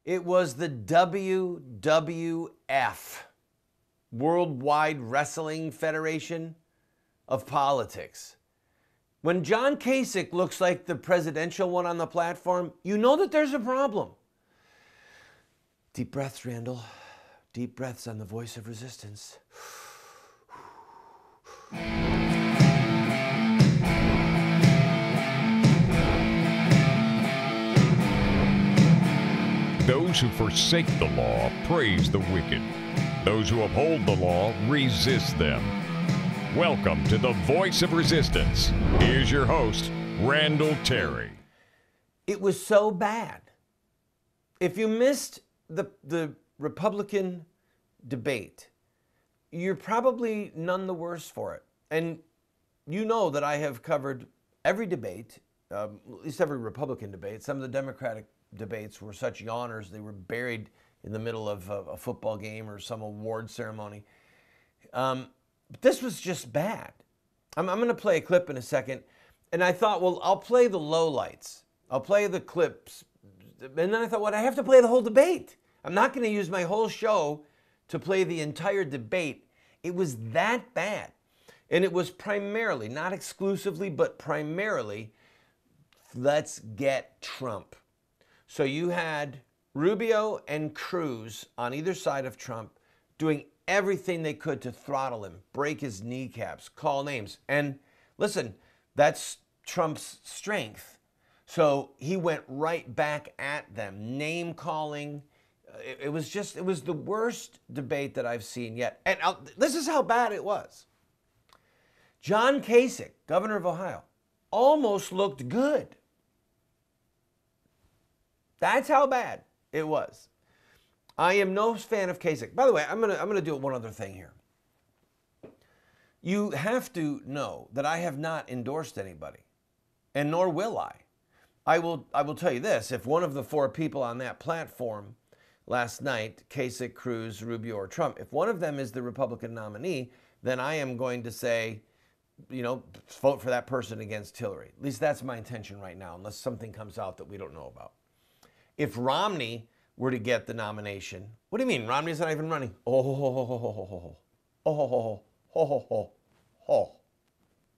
It was the WWF, Worldwide Wrestling Federation of Politics. When John Kasich looks like the presidential one on the platform, you know that there's a problem. Deep breaths, Randall. Deep breaths on the voice of resistance. Those who forsake the law praise the wicked. Those who uphold the law resist them. Welcome to the Voice of Resistance. Here's your host, Randall Terry. It was so bad. If you missed the Republican debate, you're probably none the worse for it. And you know that I have covered every debate, at least every Republican debate. Some of the Democratic debates were such yawners, they were buried in the middle of a football game or some award ceremony. But this was just bad. I'm going to play a clip in a second, and I thought, well, I'll play the lowlights. I'll play the clips. And then I thought, well, I have to play the whole debate. I'm not going to use my whole show to play the entire debate. It was that bad. And it was primarily, not exclusively, but primarily, let's get Trump. So you had Rubio and Cruz on either side of Trump doing everything they could to throttle him, break his kneecaps, call names. And listen, that's Trump's strength. So he went right back at them, name calling. It was the worst debate that I've seen yet. And this is how bad it was. John Kasich, governor of Ohio, almost looked good. That's how bad it was. I am no fan of Kasich. By the way, I'm gonna do one other thing here. You have to know that I have not endorsed anybody, and nor will I. I will tell you this: if one of the four people on that platform last night, Kasich, Cruz, Rubio, or Trump, if one of them is the Republican nominee, then I am going to say, you know, vote for that person against Hillary. At least that's my intention right now, unless something comes out that we don't know about. If Romney were to get the nomination, what do you mean? Romney's not even running.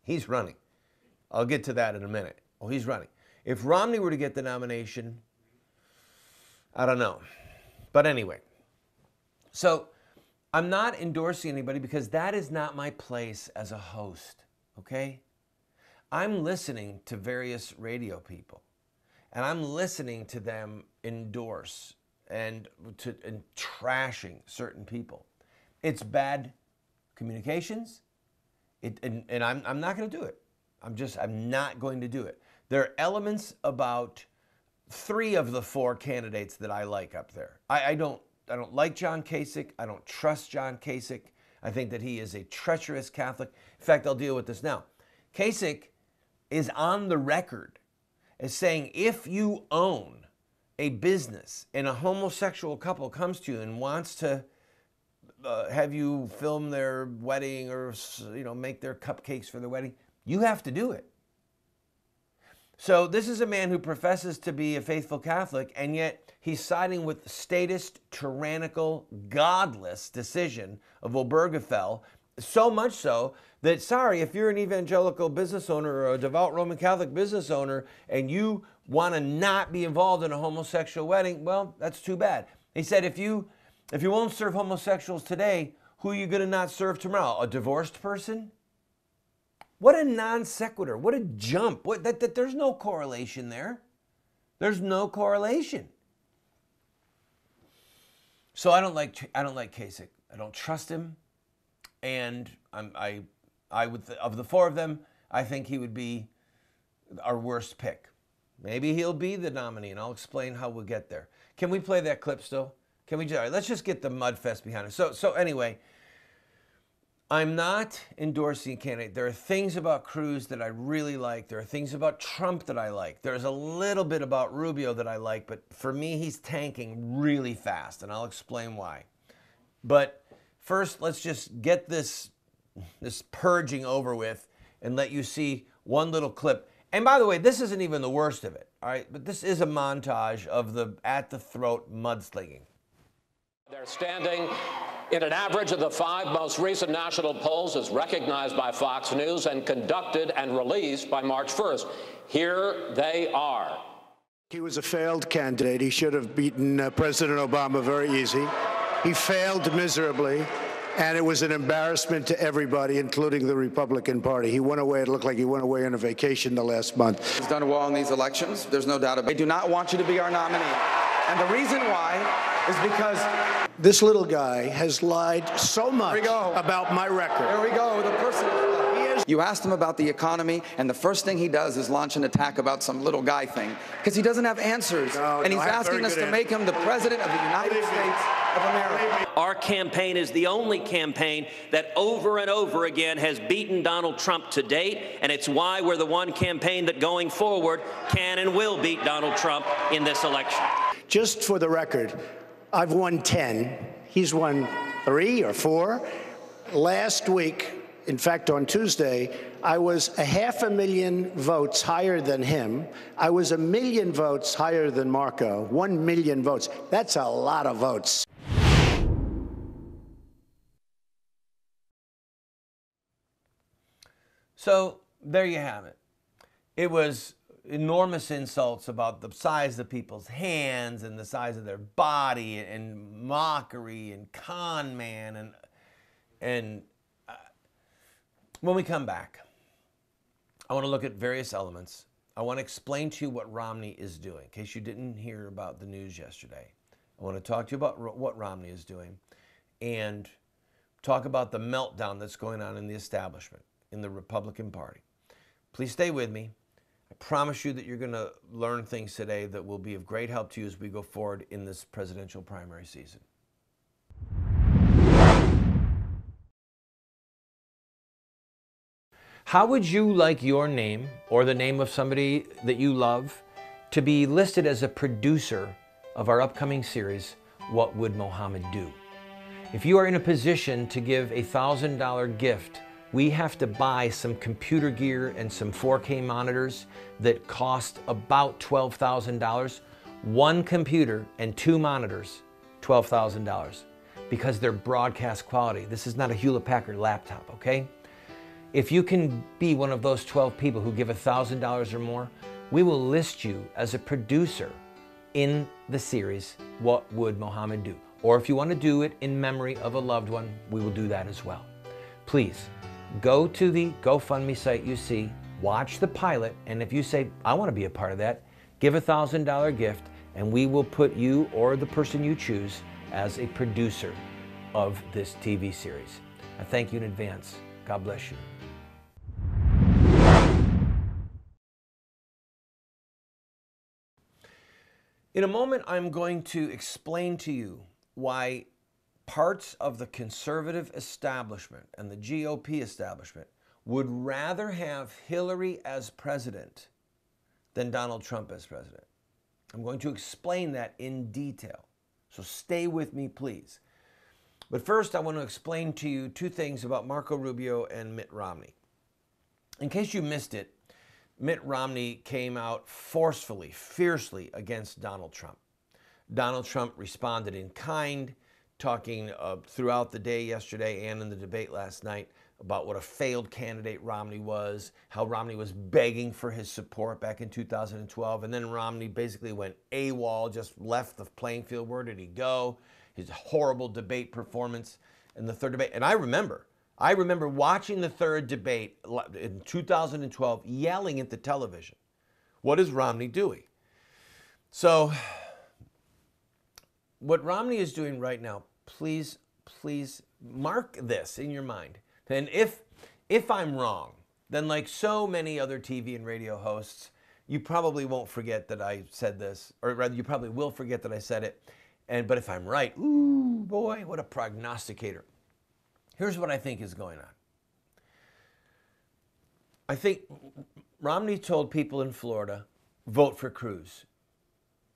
He's running. I'll get to that in a minute. Oh, he's running. If Romney were to get the nomination, I don't know. But anyway, so I'm not endorsing anybody because that is not my place as a host, okay? I'm listening to various radio people, and I'm listening to them endorse and trashing certain people. It's bad communications, and I'm not going to do it. I'm not going to do it. There are elements about 3 of the 4 candidates that I like up there. I don't like John Kasich. I don't trust John Kasich. I think that he is a treacherous Catholic. In fact, I'll deal with this now. Kasich is on the record as saying if you own a business and a homosexual couple comes to you and wants to have you film their wedding or, you know, make their cupcakes for their wedding, you have to do it. So this is a man who professes to be a faithful Catholic, and yet he's siding with the statist, tyrannical, godless decision of Obergefell, so much so that, sorry, if you're an evangelical business owner or a devout Roman Catholic business owner and you want to not be involved in a homosexual wedding, well, that's too bad. He said, if you won't serve homosexuals today, who are you going to not serve tomorrow? A divorced person? What a non sequitur. What a jump. There's no correlation there. There's no correlation. So I don't like Kasich. I don't trust him. And I would, of the 4 of them, I think he would be our worst pick. Maybe he'll be the nominee, and I'll explain how we'll get there. Can we play that clip still? All right, let's just get the mudfest behind us. So anyway, I'm not endorsing a candidate. There are things about Cruz that I really like. There are things about Trump that I like. There's a little bit about Rubio that I like, but for me, he's tanking really fast, and I'll explain why. But first, let's just get this purging over with and let you see one little clip. And by the way, this isn't even the worst of it. all right? But this is a montage of the at-the-throat mudslinging. They're standing in an average of the 5 most recent national polls as recognized by Fox News and conducted and released by March 1st. Here they are. He was a failed candidate. He should have beaten President Obama very easy. He failed miserably, and it was an embarrassment to everybody, including the Republican Party. He went away. It looked like he went away on a vacation the last month. He's done well in these elections. There's no doubt about it. I do not want you to be our nominee. And the reason why is because this little guy has lied so much about my record. there we go, the person. You asked him about the economy, and the first thing he does is launch an attack about some little guy thing, because he doesn't have answers. And he's asking us to make him the president of the United States of America. Our campaign is the only campaign that over and over again has beaten Donald Trump to date, and it's why we're the one campaign that going forward can and will beat Donald Trump in this election. Just for the record, I've won 10. He's won 3 or 4. Last week, in fact, on Tuesday, I was 500,000 votes higher than him. I was 1 million votes higher than Marco. 1 million votes. That's a lot of votes. So there you have it. It was enormous insults about the size of people's hands and the size of their body and mockery and con man and when we come back, I want to look at various elements. I want to explain to you what Romney is doing, in case you didn't hear about the news yesterday. I want to talk to you about what Romney is doing and talk about the meltdown that's going on in the establishment, in the Republican Party. Please stay with me. I promise you that you're going to learn things today that will be of great help to you as we go forward in this presidential primary season. How would you like your name or the name of somebody that you love to be listed as a producer of our upcoming series, What Would Mohammed Do? If you are in a position to give a $1,000 gift, we have to buy some computer gear and some 4K monitors that cost about $12,000. One computer and 2 monitors, $12,000, because they're broadcast quality. This is not a Hewlett-Packard laptop, okay? If you can be one of those 12 people who give $1,000 or more, we will list you as a producer in the series, What Would Mohammed Do? Or if you want to do it in memory of a loved one, we will do that as well. Please, go to the GoFundMe site you see, watch the pilot, and if you say, I want to be a part of that, give a $1,000 gift, and we will put you or the person you choose as a producer of this TV series. I thank you in advance. God bless you. In a moment, I'm going to explain to you why parts of the conservative establishment and the GOP establishment would rather have Hillary as president than Donald Trump as president. I'm going to explain that in detail, so stay with me, please. But first, I want to explain to you 2 things about Marco Rubio and Mitt Romney. In case you missed it, Mitt Romney came out forcefully, fiercely against Donald Trump. Donald Trump responded in kind, talking throughout the day yesterday and in the debate last night about what a failed candidate Romney was, how Romney was begging for his support back in 2012, and then Romney basically went AWOL, just left the playing field. Where did he go? His horrible debate performance in the third debate. And I remember watching the third debate in 2012, yelling at the television, what is Romney doing? So what Romney is doing right now, please mark this in your mind. And if I'm wrong, then like so many other TV and radio hosts, you probably won't forget that I said this, or rather you probably will forget that I said it. But if I'm right, ooh, boy, what a prognosticator. Here's what I think is going on. I think Romney told people in Florida, vote for Cruz.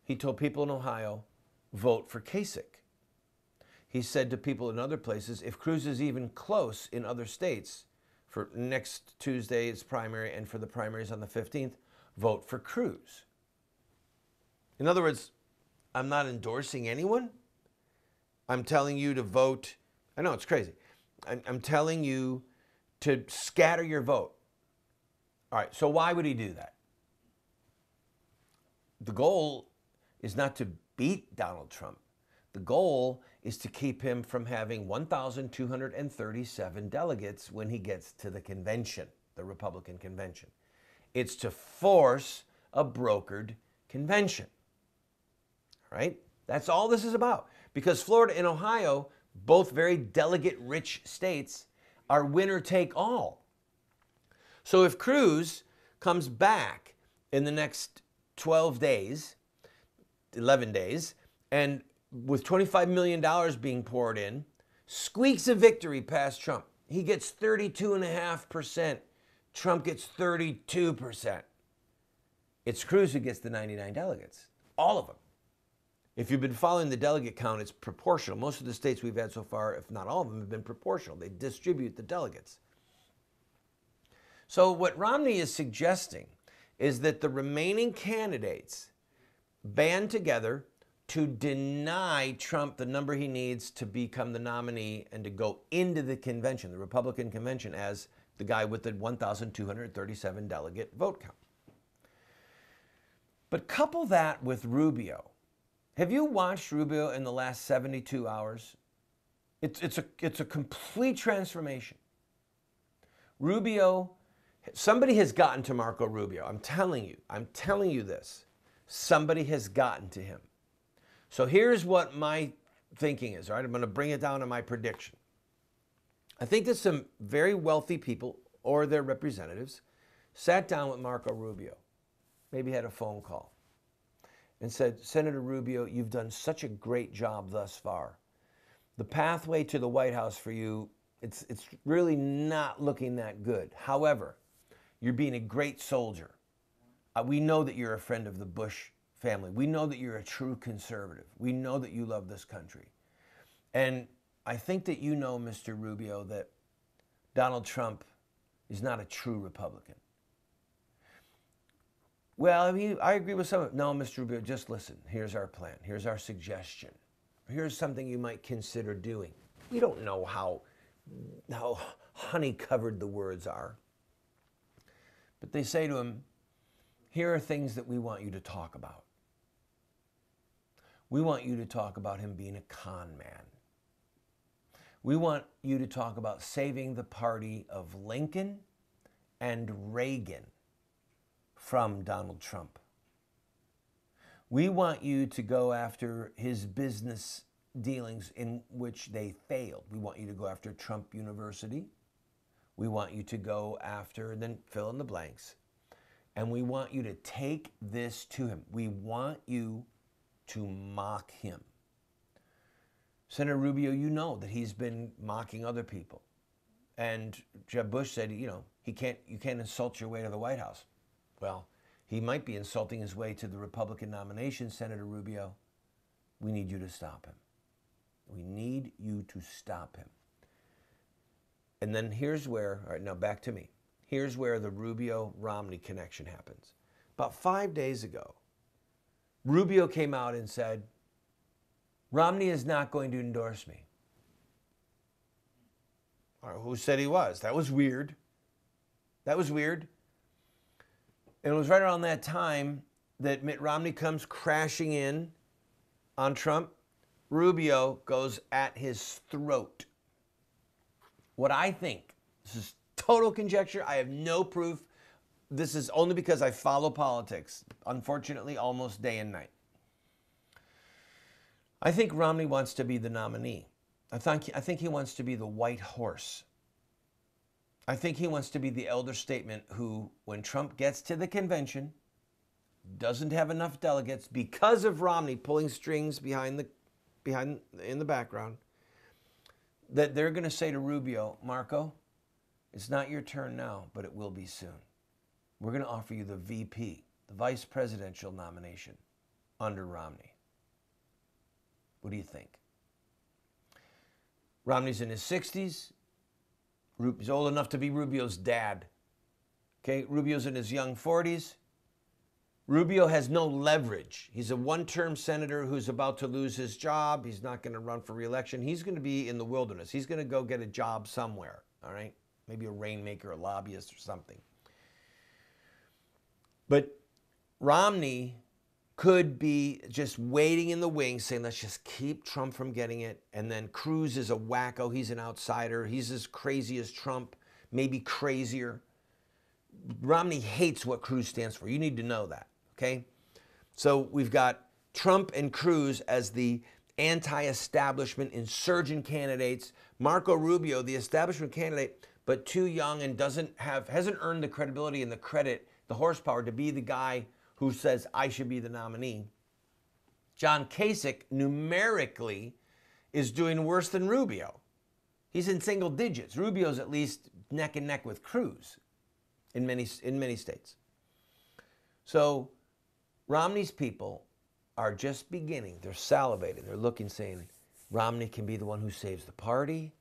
He told people in Ohio, vote for Kasich. He said to people in other places, if Cruz is even close in other states, for next Tuesday's primary and for the primaries on the 15th, vote for Cruz. In other words, I'm not endorsing anyone. I'm telling you to vote. I know, it's crazy. I'm telling you to scatter your vote. All right, so why would he do that? The goal is not to beat Donald Trump. The goal is to keep him from having 1,237 delegates when he gets to the convention, the Republican convention. It's to force a brokered convention. All right? That's all this is about. Because Florida and Ohio, both very delegate-rich states, are winner-take-all. So if Cruz comes back in the next 12 days, 11 days, and with $25 million being poured in, squeaks a victory past Trump. He gets 32.5%. Trump gets 32%. It's Cruz who gets the 99 delegates, all of them. If you've been following the delegate count, it's proportional. Most of the states we've had so far, if not all of them, have been proportional. They distribute the delegates. So what Romney is suggesting is that the remaining candidates band together to deny Trump the number he needs to become the nominee and to go into the convention, the Republican convention, as the guy with the 1,237 delegate vote count. But couple that with Rubio. Have you watched Rubio in the last 72 hours? It's a complete transformation. Rubio, somebody has gotten to Marco Rubio. I'm telling you this. Somebody has gotten to him. So here's what my thinking is, all right? I'm going to bring it down to my prediction. I think that some very wealthy people or their representatives sat down with Marco Rubio, maybe had a phone call, and said, Senator Rubio, you've done such a great job thus far. The pathway to the White House for you, it's really not looking that good. However, you're being a great soldier. We know that you're a friend of the Bush family. We know that you're a true conservative. We know that you love this country. And I think that you know, Mr. Rubio, that Donald Trump is not a true Republican. Well, I mean, I agree with some of it. No, Mr. Rubio, just listen. Here's our plan. Here's our suggestion. Here's something you might consider doing. We don't know how honey-covered the words are. But they say to him, here are things that we want you to talk about. We want you to talk about him being a con man. We want you to talk about saving the party of Lincoln and Reagan from Donald Trump. We want you to go after his business dealings in which they failed. We want you to go after Trump University. We want you to go after, and then fill in the blanks. And we want you to take this to him. We want you to mock him. Senator Rubio, you know that he's been mocking other people. And Jeb Bush said, you know, you can't insult your way to the White House. Well, he might be insulting his way to the Republican nomination, Senator Rubio. We need you to stop him. We need you to stop him. And then here's where, all right, now back to me. Here's where the Rubio-Romney connection happens. About 5 days ago, Rubio came out and said, Romney is not going to endorse me. All right, who said he was? That was weird. That was weird. And it was right around that time that Mitt Romney comes crashing in on Trump. Rubio goes at his throat. What I think, this is total conjecture, I have no proof. This is only because I follow politics, unfortunately, almost day and night. I think Romney wants to be the nominee. I think he wants to be the white horse. I think he wants to be the elder statesman who, when Trump gets to the convention, doesn't have enough delegates because of Romney pulling strings in the background, that they're going to say to Rubio, Marco, it's not your turn now, but it will be soon. We're going to offer you the VP, the vice presidential nomination under Romney. What do you think? Romney's in his 60s. He's old enough to be Rubio's dad. Okay, Rubio's in his young 40s. Rubio has no leverage. He's a one-term senator who's about to lose his job. He's not going to run for re-election. He's going to be in the wilderness. He's going to go get a job somewhere, all right? Maybe a rainmaker, a lobbyist or something. But Romney could be just waiting in the wings saying, let's just keep Trump from getting it. And then Cruz is a wacko. He's an outsider. He's as crazy as Trump, maybe crazier. Romney hates what Cruz stands for. You need to know that, okay? So we've got Trump and Cruz as the anti-establishment insurgent candidates. Marco Rubio, the establishment candidate, but too young and hasn't earned the credibility and the credit, the horsepower to be the guy who says, I should be the nominee. John Kasich, numerically, is doing worse than Rubio. He's in single digits. Rubio's at least neck and neck with Cruz in many states. So Romney's people are just beginning. They're salivating. They're looking, saying, Romney can be the one who saves the party.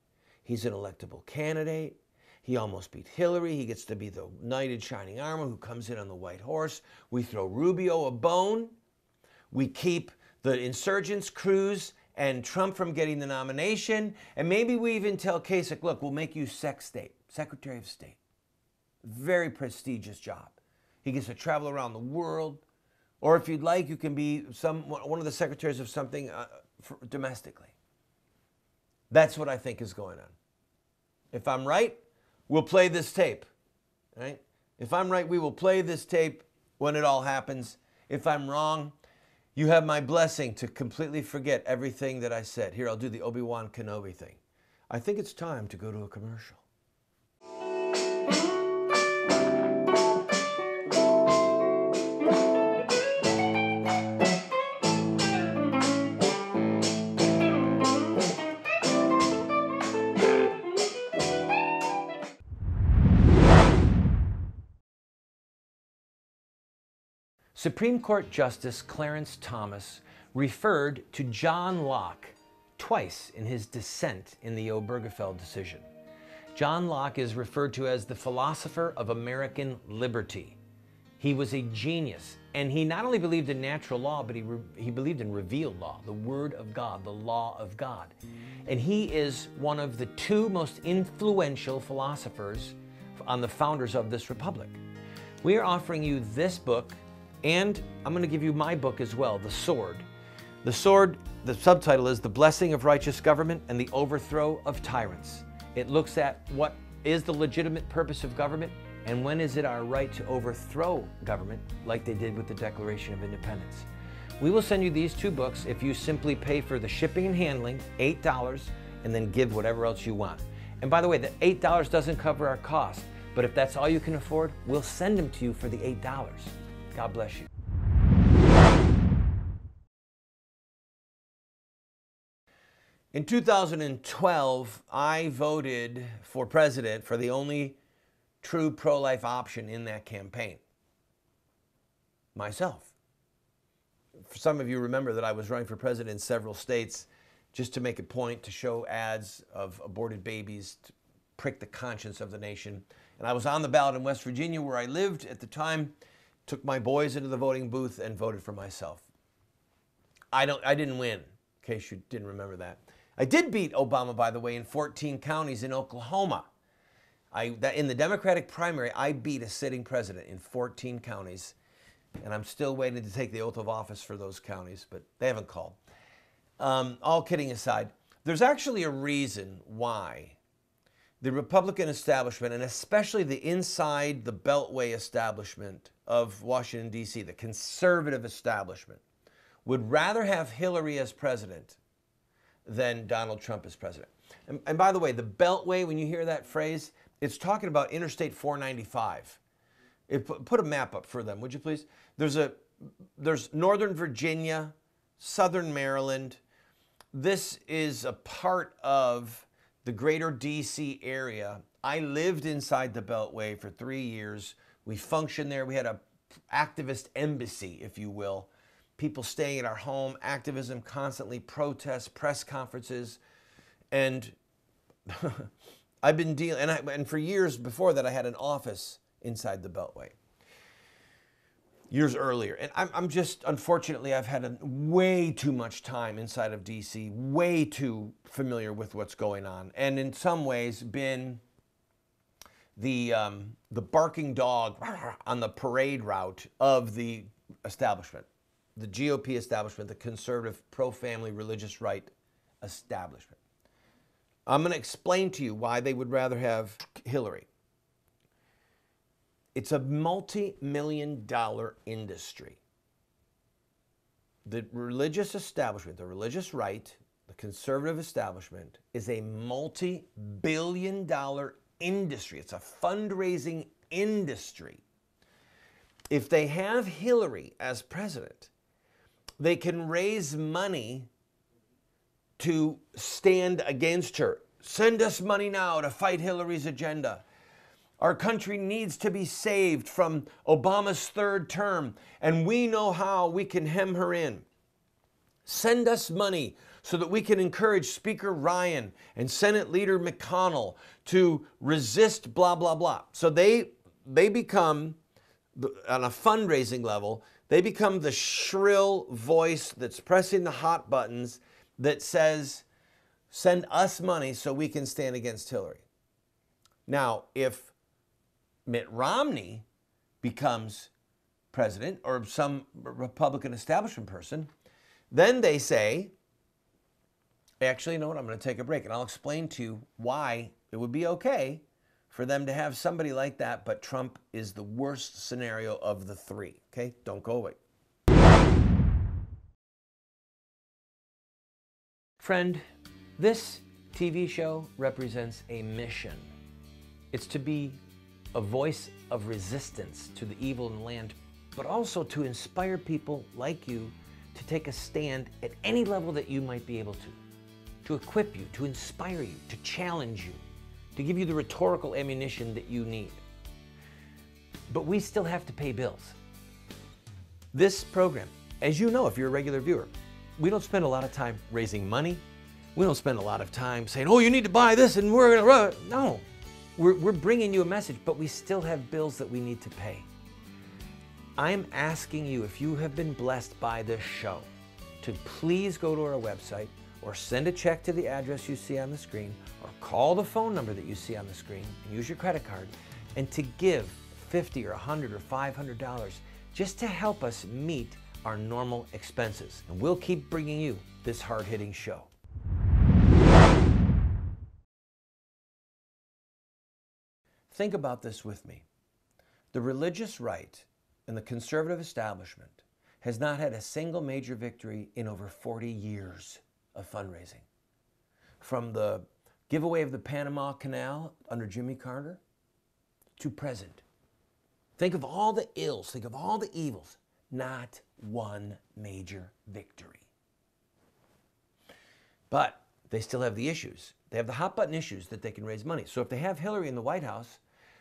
He's an electable candidate. He almost beat Hillary. He gets to be the knight in shining armor who comes in on the white horse. We throw Rubio a bone. We keep the insurgents, Cruz, and Trump from getting the nomination. And maybe we even tell Kasich, look, we'll make you Secretary of State. Very prestigious job. He gets to travel around the world. Or if you'd like, you can be one of the secretaries of something domestically. That's what I think is going on. If I'm right, we'll play this tape, right? If I'm right, we will play this tape when it all happens. If I'm wrong, you have my blessing to completely forget everything that I said. Here, I'll do the Obi-Wan Kenobi thing. I think it's time to go to a commercial. Supreme Court Justice Clarence Thomas referred to John Locke twice in his dissent in the Obergefell decision. John Locke is referred to as the philosopher of American liberty. He was a genius, and he not only believed in natural law, but he believed in revealed law, the Word of God, the law of God. And he is one of the two most influential philosophers on the founders of this republic. We are offering you this book, and I'm going to give you my book as well, The Sword. The Sword, the subtitle is The Blessing of Righteous Government and the Overthrow of Tyrants. It looks at what is the legitimate purpose of government and when is it our right to overthrow government like they did with the Declaration of Independence. We will send you these two books if you simply pay for the shipping and handling, $8, and then give whatever else you want. And by the way, the $8 doesn't cover our cost, but if that's all you can afford, we'll send them to you for the $8. God bless you. In 2012, I voted for president for the only true pro-life option in that campaign. Myself. Some of you remember that I was running for president in several states just to make a point to show ads of aborted babies to prick the conscience of the nation. And I was on the ballot in West Virginia where I lived at the time, took my boys into the voting booth and voted for myself. I didn't win, in case you didn't remember that. I did beat Obama, by the way, in 14 counties in Oklahoma. In the Democratic primary, I beat a sitting president in 14 counties, and I'm still waiting to take the oath of office for those counties, but they haven't called. All kidding aside, there's actually a reason why the Republican establishment, and especially the inside the Beltway establishment of Washington, D.C., the conservative establishment, would rather have Hillary as president than Donald Trump as president. And by the way, the Beltway, when you hear that phrase, it's talking about Interstate 495. Put a map up for them, would you please? There's Northern Virginia, Southern Maryland. This is a part of the greater D.C. area. I lived inside the Beltway for 3 years. We functioned there. We had an activist embassy, if you will. People staying at our home, activism constantly, protests, press conferences. And I've been dealing, and for years before that, I had an office inside the Beltway. years earlier. And I'm just, unfortunately, I've had way too much time inside of DC, way too familiar with what's going on, and in some ways been the barking dog on the parade route of the establishment, the GOP establishment, the conservative, pro-family, religious right establishment. I'm going to explain to you why they would rather have Hillary. It's a multi-million-dollar industry. The religious establishment, the religious right, the conservative establishment is a multi-billion-dollar industry. It's a fundraising industry. If they have Hillary as president, they can raise money to stand against her. Send us money now to fight Hillary's agenda. Our country needs to be saved from Obama's third term, and we know how we can hem her in. Send us money so that we can encourage Speaker Ryan and Senate Leader McConnell to resist blah, blah, blah. So they become, on a fundraising level, they become the shrill voice that's pressing the hot buttons that says, send us money so we can stand against Hillary. Now, if Mitt Romney becomes president or some Republican establishment person, then they say, actually, you know what, I'm going to take a break and I'll explain to you why it would be okay for them to have somebody like that, but Trump is the worst scenario of the three. Okay, don't go away. Friend, this TV show represents a mission. It's to be a voice of resistance to the evil in the land, but also to inspire people like you to take a stand at any level that you might be able to equip you, to inspire you, to challenge you, to give you the rhetorical ammunition that you need. But we still have to pay bills. This program, as you know if you're a regular viewer, we don't spend a lot of time raising money. We don't spend a lot of time saying, oh, you need to buy this and we're going to run. No. We're bringing you a message, but we still have bills that we need to pay. I'm asking you, if you have been blessed by this show, to please go to our website or send a check to the address you see on the screen or call the phone number that you see on the screen and use your credit card and to give $50 or $100 or $500 just to help us meet our normal expenses. And we'll keep bringing you this hard-hitting show. Think about this with me. The religious right and the conservative establishment has not had a single major victory in over 40 years of fundraising. From the giveaway of the Panama Canal under Jimmy Carter to present. Think of all the ills, think of all the evils. Not one major victory. But they still have the issues. They have the hot button issues that they can raise money. So if they have Hillary in the White House,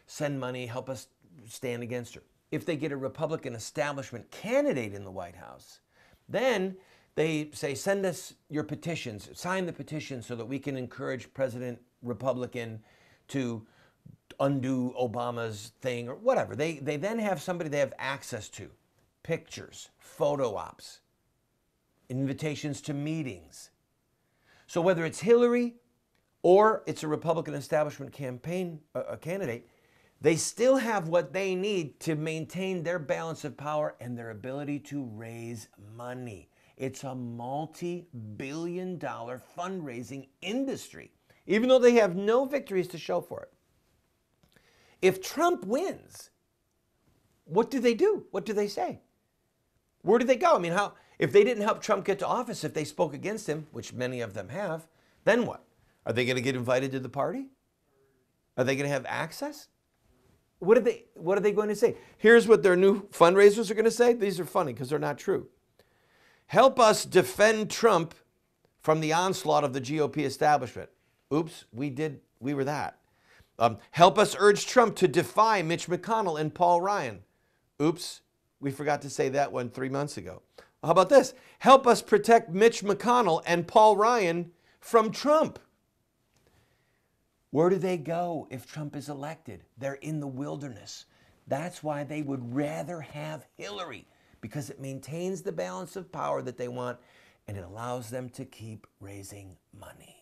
send money, help us stand against her. If they get a Republican establishment candidate in the White House, then they say, send us your petitions, sign the petition so that we can encourage President Republican to undo Obama's thing or whatever. They then have somebody they have access to. Pictures, photo ops, invitations to meetings. So whether it's Hillary or it's a Republican establishment campaign candidate, they still have what they need to maintain their balance of power and their ability to raise money. It's a multi-billion-dollar fundraising industry, even though they have no victories to show for it. If Trump wins, what do they do? What do they say? Where do they go? I mean, if they didn't help Trump get to office, if they spoke against him, which many of them have, then what? Are they going to get invited to the party? Are they going to have access? What are they going to say? Here's what their new fundraisers are going to say. These are funny because they're not true. Help us defend Trump from the onslaught of the GOP establishment. Oops, we were that. Help us urge Trump to defy Mitch McConnell and Paul Ryan. Oops, we forgot to say that one 3 months ago. How about this? Help us protect Mitch McConnell and Paul Ryan from Trump. Where do they go if Trump is elected? They're in the wilderness. That's why they would rather have Hillary, because it maintains the balance of power that they want, and it allows them to keep raising money.